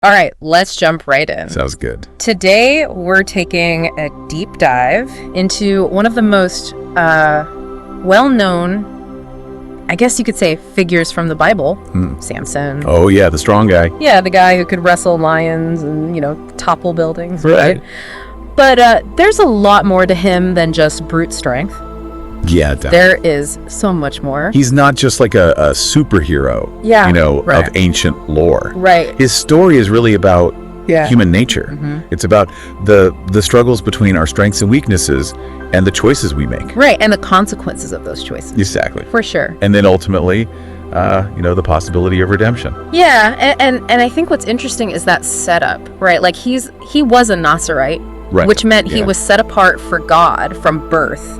All right, let's jump right in. Sounds good. Today, we're taking a deep dive into one of the most well-known, I guess you could say, figures from the Bible, Samson. Oh, yeah, the strong guy. Yeah, the guy who could wrestle lions and, topple buildings. Right. But there's a lot more to him than just brute strength. Yeah, definitely. There is so much more. He's not just like a superhero, right. of ancient lore. Right. His story is really about human nature. It's about the struggles between our strengths and weaknesses and the choices we make. Right, and the consequences of those choices. Exactly. For sure. And then ultimately, the possibility of redemption. Yeah, and I think what's interesting is that setup, right? Like he was a Nazarite, right. Which meant he was set apart for God from birth,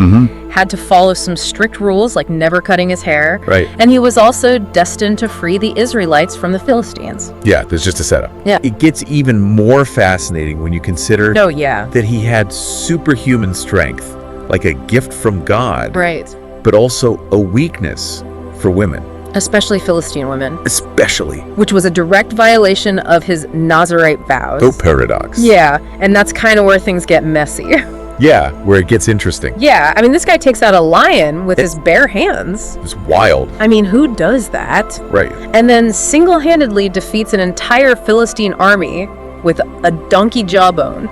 had to follow some strict rules like never cutting his hair, right. And he was also destined to free the Israelites from the Philistines. Yeah, there's just a setup. Yeah. It gets even more fascinating when you consider that he had superhuman strength, like a gift from God, right? But also a weakness for women. Especially Philistine women. Especially. Which was a direct violation of his Nazarite vows. Oh, paradox. Yeah, and that's kind of where things get messy. Yeah, where it gets interesting. Yeah, I mean, this guy takes out a lion with his bare hands. It's wild. I mean, who does that? Right. And then single-handedly defeats an entire Philistine army with a donkey jawbone.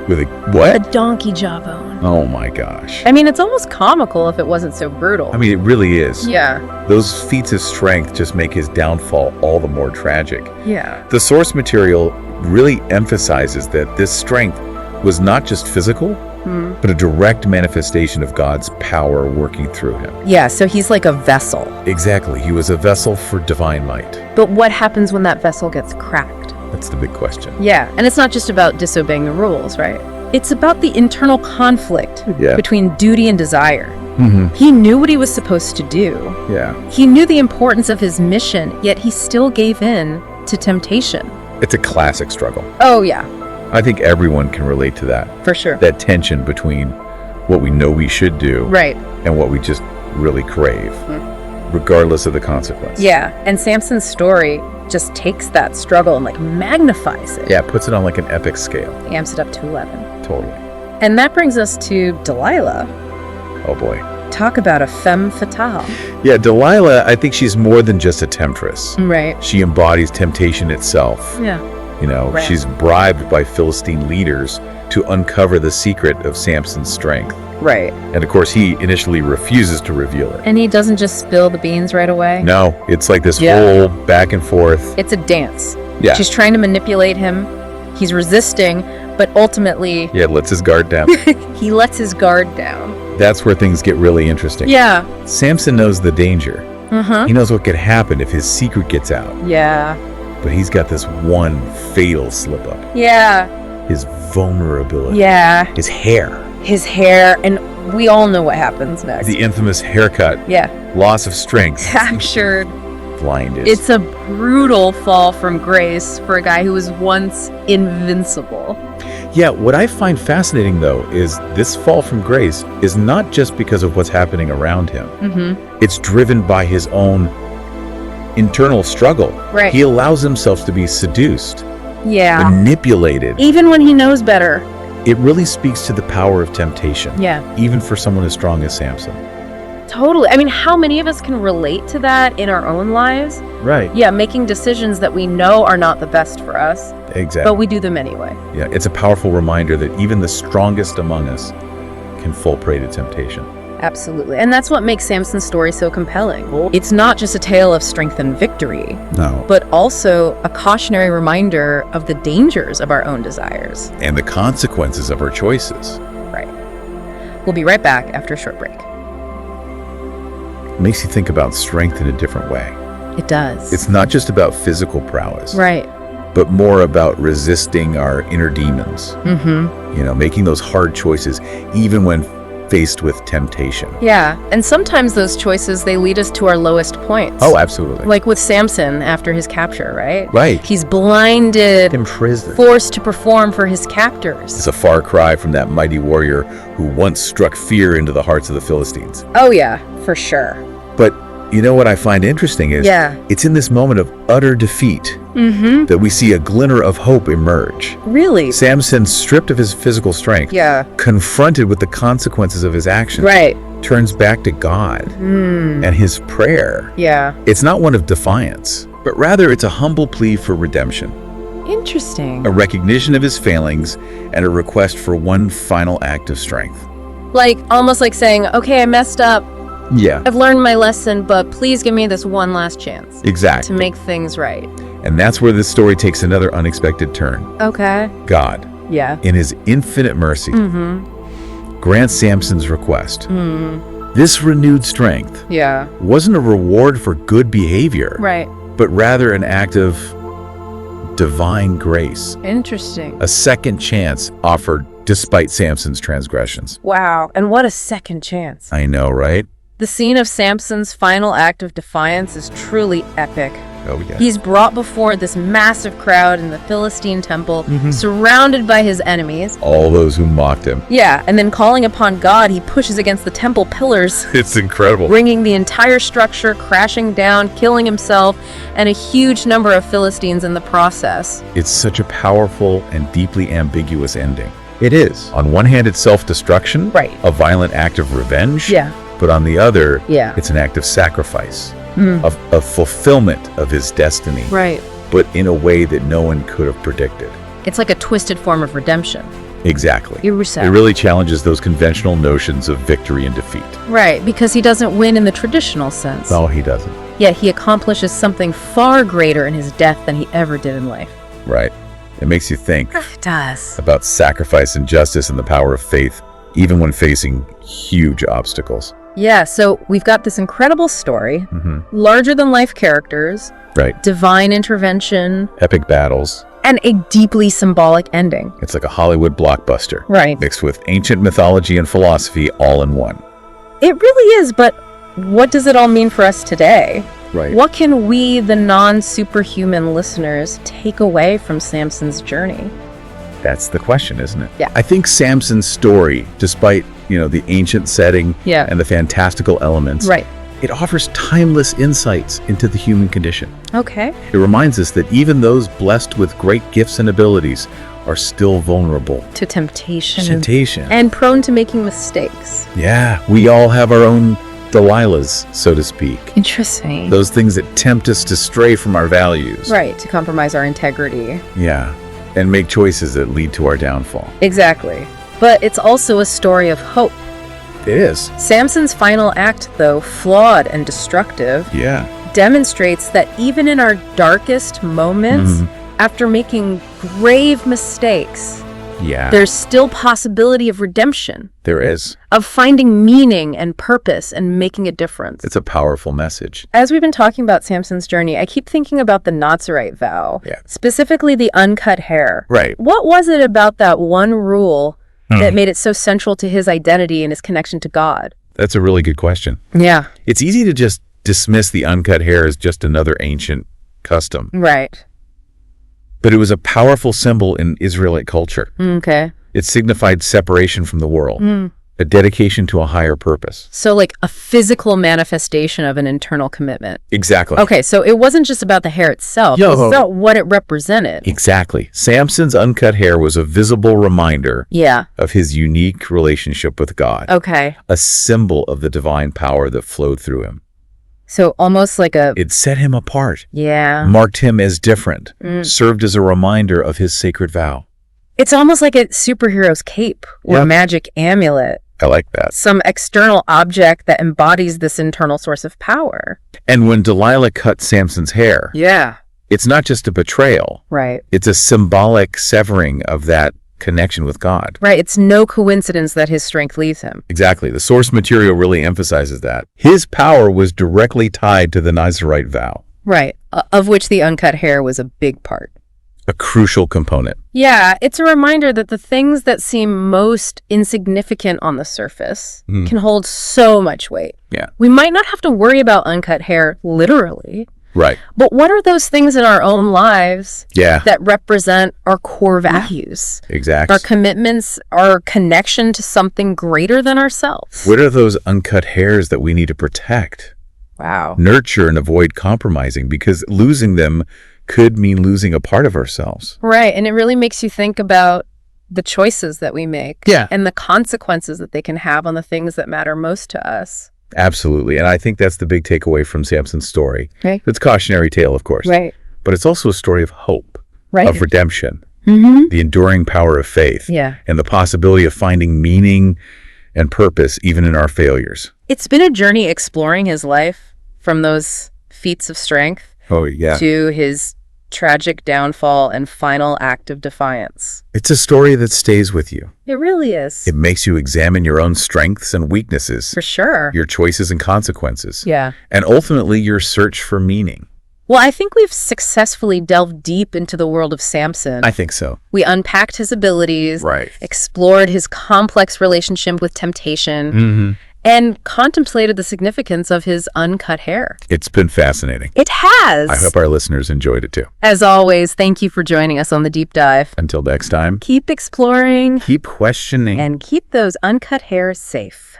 With a what? A donkey jawbone. Oh my gosh. I mean, it's almost comical if it wasn't so brutal. I mean, it really is. Yeah. Those feats of strength just make his downfall all the more tragic. Yeah. The source material really emphasizes that this strength was not just physical, but a direct manifestation of God's power working through him. Yeah, so he's like a vessel. Exactly. He was a vessel for divine might. But what happens when that vessel gets cracked? That's the big question. Yeah, and it's not just about disobeying the rules, right? It's about the internal conflict between duty and desire. He knew what he was supposed to do. Yeah. He knew the importance of his mission, yet he still gave in to temptation. It's a classic struggle. Oh, yeah. I think everyone can relate to that. For sure. That tension between what we know we should do and what we just really crave, regardless of the consequence. Yeah, and Samson's story just takes that struggle and magnifies it. Yeah, puts it on like an epic scale. Amps it up to 11. Totally. And that brings us to Delilah. Oh boy. Talk about a femme fatale. Yeah, Delilah, I think she's more than just a temptress. Right. She embodies temptation itself. Yeah. She's bribed by Philistine leaders to uncover the secret of Samson's strength. Right. And of course, he initially refuses to reveal it. And he doesn't just spill the beans right away. No, it's like this whole back and forth. It's a dance. Yeah. She's trying to manipulate him. He's resisting, but ultimately... Yeah, lets his guard down. He lets his guard down. That's where things get really interesting. Yeah. Samson knows the danger. He knows what could happen if his secret gets out. Yeah. But he's got this one fatal slip-up. Yeah. His vulnerability. Yeah. His hair. His hair, and we all know what happens next. The infamous haircut. Yeah. Loss of strength. Captured. Blinded. It's a brutal fall from grace for a guy who was once invincible. Yeah, what I find fascinating, though, is this fall from grace is not just because of what's happening around him. It's driven by his own internal struggle. Right. He allows himself to be seduced. Yeah. Manipulated. Even when he knows better. It really speaks to the power of temptation. Yeah. Even for someone as strong as Samson. Totally. I mean, how many of us can relate to that in our own lives? Right. Yeah, making decisions that we know are not the best for us. Exactly. But we do them anyway. Yeah, it's a powerful reminder that even the strongest among us can fall prey to temptation. Absolutely. And that's what makes Samson's story so compelling. It's not just a tale of strength and victory. No. But also a cautionary reminder of the dangers of our own desires. And the consequences of our choices. Right. We'll be right back after a short break. It makes you think about strength in a different way. It does. It's not just about physical prowess. Right. But more about resisting our inner demons. Making those hard choices, even when faced with temptation. Yeah, and sometimes those choices, they lead us to our lowest points. Oh, absolutely. Like with Samson after his capture, right? Right. He's blinded, imprisoned, forced to perform for his captors. It's a far cry from that mighty warrior who once struck fear into the hearts of the Philistines. Oh yeah, for sure. But You know what I find interesting is it's in this moment of utter defeat that we see a glimmer of hope emerge. Really? Samson, stripped of his physical strength, confronted with the consequences of his actions, turns back to God and his prayer. It's not one of defiance, but rather it's a humble plea for redemption. Interesting. A recognition of his failings and a request for one final act of strength. Like, almost like saying, okay, I messed up. Yeah. I've learned my lesson, but please give me this one last chance. Exactly. To make things right. And that's where this story takes another unexpected turn. Okay. God, in his infinite mercy, grants Samson's request. This renewed strength wasn't a reward for good behavior, but rather an act of divine grace. Interesting. A second chance offered despite Samson's transgressions. Wow, and what a second chance. I know, right? The scene of Samson's final act of defiance is truly epic. Oh, yeah. He's brought before this massive crowd in the Philistine temple, surrounded by his enemies. All those who mocked him. Yeah, and then calling upon God, he pushes against the temple pillars. It's incredible. Bringing the entire structure crashing down, killing himself, and a huge number of Philistines in the process. It's such a powerful and deeply ambiguous ending. It is. On one hand, it's self-destruction, a violent act of revenge. But on the other, it's an act of sacrifice, of fulfillment of his destiny. But in a way that no one could have predicted. It's like a twisted form of redemption. Exactly. It really challenges those conventional notions of victory and defeat. Because he doesn't win in the traditional sense. No, he doesn't. Yet he accomplishes something far greater in his death than he ever did in life. Right. It makes you think It does. about sacrifice and justice and the power of faith, even when facing huge obstacles. Yeah, so we've got this incredible story, larger-than-life characters, divine intervention, epic battles, and a deeply symbolic ending. It's like a Hollywood blockbuster, mixed with ancient mythology and philosophy all in one. It really is, but what does it all mean for us today? What can we, the non-superhuman listeners, take away from Samson's journey? That's the question, isn't it? Yeah. I think Samson's story, despite, the ancient setting and the fantastical elements, it offers timeless insights into the human condition. Okay. It reminds us that even those blessed with great gifts and abilities are still vulnerable to temptation. And prone to making mistakes. Yeah, we all have our own Delilahs, so to speak. Interesting. Those things that tempt us to stray from our values. To compromise our integrity. Yeah, and make choices that lead to our downfall. Exactly. But it's also a story of hope. It is. Samson's final act, though flawed and destructive, demonstrates that even in our darkest moments, after making grave mistakes, there's still possibility of redemption. There is. Of finding meaning and purpose and making a difference. It's a powerful message. As we've been talking about Samson's journey, I keep thinking about the Nazirite vow, specifically the uncut hair. What was it about that one rule that made it so central to his identity and his connection to God? That's a really good question. Yeah. It's easy to just dismiss the uncut hair as just another ancient custom. But it was a powerful symbol in Israelite culture. Okay. It signified separation from the world, a dedication to a higher purpose. So like a physical manifestation of an internal commitment. Exactly. Okay, so it wasn't just about the hair itself. It was about what it represented. Exactly. Samson's uncut hair was a visible reminder of his unique relationship with God. Okay. A symbol of the divine power that flowed through him. So almost like It set him apart. Yeah. Marked him as different. Served as a reminder of his sacred vow. It's almost like a superhero's cape or magic amulet. I like that. Some external object that embodies this internal source of power. And when Delilah cut Samson's hair, it's not just a betrayal. It's a symbolic severing of that connection with God. It's no coincidence that his strength leaves him. Exactly. The source material really emphasizes that. His power was directly tied to the Nazirite vow. Of which the uncut hair was a big part. A crucial component. Yeah, it's a reminder that the things that seem most insignificant on the surface can hold so much weight. We might not have to worry about uncut hair literally. But what are those things in our own lives that represent our core values? Exactly. Our commitments, our connection to something greater than ourselves. What are those uncut hairs that we need to protect? Wow. Nurture and avoid compromising, because losing them could mean losing a part of ourselves. Right. And it really makes you think about the choices that we make. Yeah. And the consequences that they can have on the things that matter most to us. Absolutely. And I think that's the big takeaway from Samson's story. Right. It's a cautionary tale, of course. Right. But it's also a story of hope, right, of redemption, the enduring power of faith, and the possibility of finding meaning and purpose even in our failures. It's been a journey exploring his life, from those feats of strength to his tragic downfall and final act of defiance. It's a story that stays with you. It really is. It makes you examine your own strengths and weaknesses. For sure. Your choices and consequences. Yeah. And ultimately your search for meaning. Well, I think we've successfully delved deep into the world of Samson. I think so. We unpacked his abilities, right, explored his complex relationship with temptation, and contemplated the significance of his uncut hair. It's been fascinating. It has. I hope our listeners enjoyed it too. As always, thank you for joining us on The Deep Dive. Until next time, keep exploring, keep questioning, and keep those uncut hairs safe.